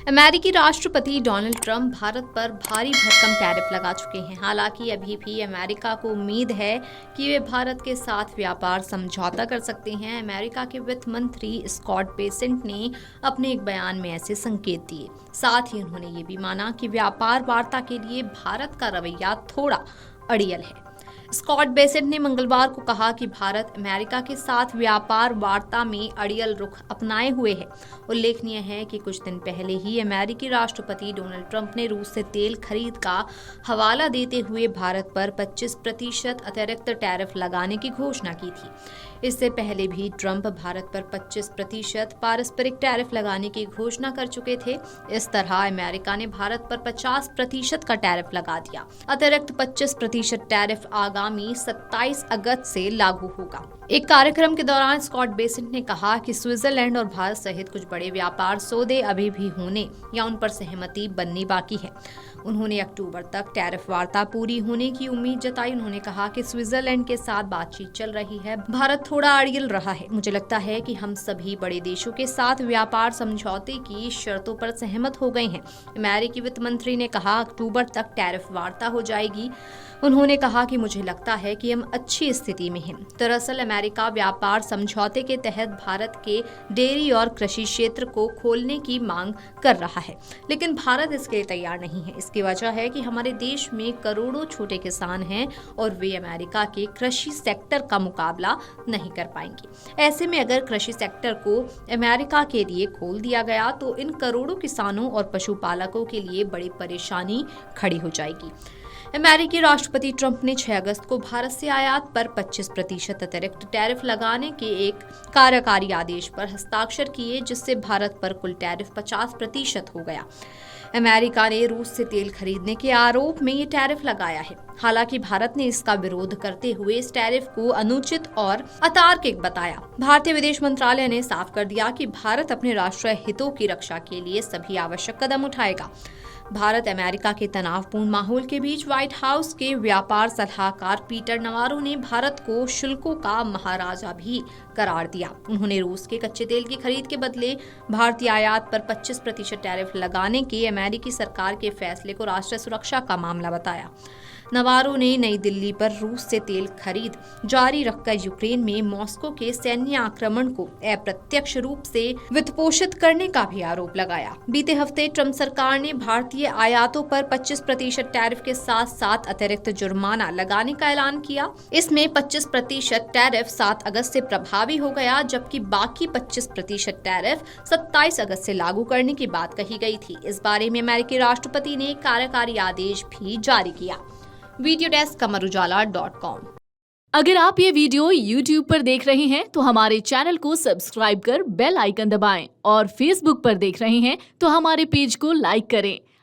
अमेरिकी राष्ट्रपति Donald Trump Bharat पर भारी भरकम टैरिफ लगा चुके हैं। हालांकि अभी भी अमेरिका को उम्मीद है कि वे भारत के साथ व्यापार समझौता कर सकते हैं। अमेरिका के वित्त मंत्री स्कॉट बेसेंट ने अपने एक बयान में ऐसे संकेत दिए। साथ ही उन्होंने ये भी माना कि व्यापार वार्ता के लिए भारत का रवैया थोड़ा अड़ियल है। स्कॉट बेसेंट ने मंगलवार को कहा कि भारत अमेरिका के साथ व्यापार वार्ता में अड़ियल रुख अपनाए हुए है। उल्लेखनीय है कि कुछ दिन पहले ही अमेरिकी राष्ट्रपति डोनाल्ड ट्रंप ने रूस से तेल खरीद का हवाला देते हुए भारत पर 25% अतिरिक्त टैरिफ लगाने की घोषणा की थी। इससे पहले भी ट्रंप भारत पर 25% पारस्परिक टैरिफ लगाने की घोषणा कर चुके थे। इस तरह अमेरिका ने भारत पर 50% का टैरिफ लगा दिया। अतिरिक्त 25% टैरिफ आगामी 27 अगस्त से लागू होगा। एक कार्यक्रम के दौरान स्कॉट बेसेंट ने कहा कि स्विट्जरलैंड और भारत सहित कुछ बड़े व्यापार सौदे अभी भी होने या उन पर सहमति बननी बाकी है। उन्होंने अक्टूबर तक टैरिफ वार्ता पूरी होने की उम्मीद जताई। उन्होंने कहा कि स्विट्जरलैंड के साथ बातचीत चल रही है। भारत थोड़ा अड़ियल रहा है। मुझे लगता है कि हम सभी बड़े देशों के साथ व्यापार समझौते की शर्तों पर सहमत हो गए हैं। अमेरिकी वित्त मंत्री ने कहा अक्टूबर तक टैरिफ वार्ता हो जाएगी। उन्होंने कहा कि मुझे लगता है कि हम अच्छी स्थिति में हैं। दरअसल अमेरिका व्यापार समझौते के तहत भारत के डेयरी और कृषि क्षेत्र को खोलने की मांग कर रहा है, लेकिन भारत इसके लिए तैयार नहीं है। इसकी वजह है कि हमारे देश में करोड़ों छोटे किसान हैं और वे अमेरिका के कृषि सेक्टर का मुकाबला नहीं कर पाएंगे। ऐसे में अगर कृषि सेक्टर को अमेरिका के लिए खोल दिया गया तो इन करोड़ों किसानों और पशुपालकों के लिए बड़ी परेशानी खड़ी हो जाएगी। अमेरिकी राष्ट्रपति ट्रंप ने 6 अगस्त को भारत से आयात पर 25% अतिरिक्त टैरिफ लगाने के एक कार्यकारी आदेश पर हस्ताक्षर किए, जिससे भारत पर कुल टैरिफ 50% हो गया। अमेरिका ने रूस से तेल खरीदने के आरोप में ये टैरिफ लगाया है। हालांकि भारत ने इसका विरोध करते हुए इस टैरिफ को अनुचित और अतार्किक बताया। भारतीय विदेश मंत्रालय ने साफ कर दिया कि भारत अपने राष्ट्रीय हितों की रक्षा के लिए सभी आवश्यक कदम उठाएगा। भारत अमेरिका के तनावपूर्ण माहौल के बीच व्हाइट हाउस के व्यापार सलाहकार पीटर नवारो ने भारत को शुल्कों का महाराजा भी करार दिया। उन्होंने रूस के कच्चे तेल की खरीद के बदले भारतीय आयात पर 25% टैरिफ लगाने के अमेरिकी सरकार के फैसले को राष्ट्रीय सुरक्षा का मामला बताया। नवारो ने नई दिल्ली पर रूस से तेल खरीद जारी रखकर यूक्रेन में मॉस्को के सैन्य आक्रमण को अप्रत्यक्ष रूप से वित्तपोषित करने का भी आरोप लगाया। बीते हफ्ते ट्रंप सरकार ने भारतीय आयातों पर 25% टैरिफ के साथ साथ अतिरिक्त जुर्माना लगाने का ऐलान किया। इसमें 25% टैरिफ 7 अगस्त से प्रभावी हो गया, जबकि बाकी 25% टैरिफ 27 अगस्त से लागू करने की बात कही गई थी। इस बारे में अमेरिकी राष्ट्रपति ने कार्यकारी आदेश भी जारी किया। वीडियो डेस्क कमरुजाला.com। अगर आप ये वीडियो YouTube पर देख रहे हैं तो हमारे चैनल को सब्सक्राइब कर बेल आइकन दबाएं और Facebook पर देख रहे हैं तो हमारे पेज को लाइक करें।